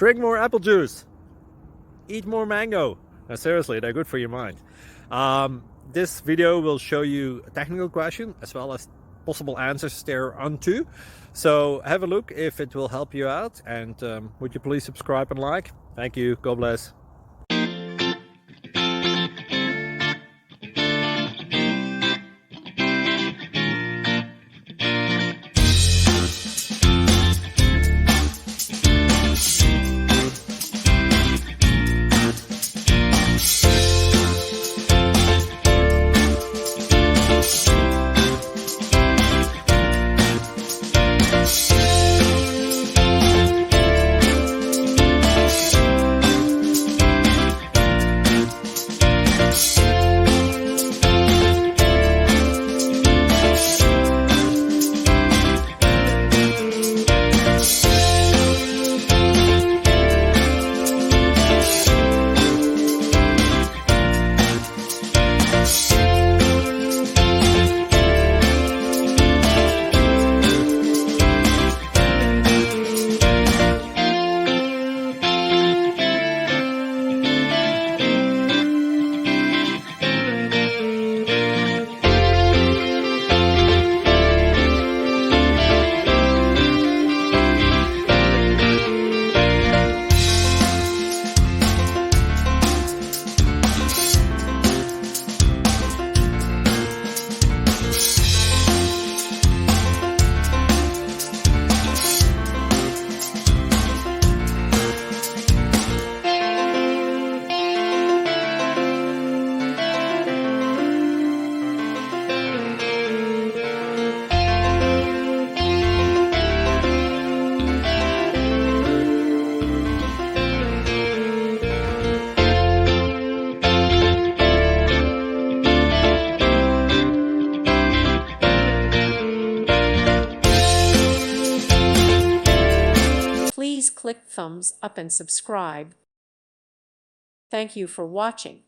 Drink more apple juice. Eat more mango. Now, seriously, they're good for your mind. This video will show you a technical question as well as possible answers thereunto. So have a look if it will help you out, and would you please subscribe and like? Thank you. God bless. Please click thumbs up and subscribe. Thank you for watching.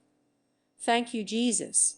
Thank you, Jesus.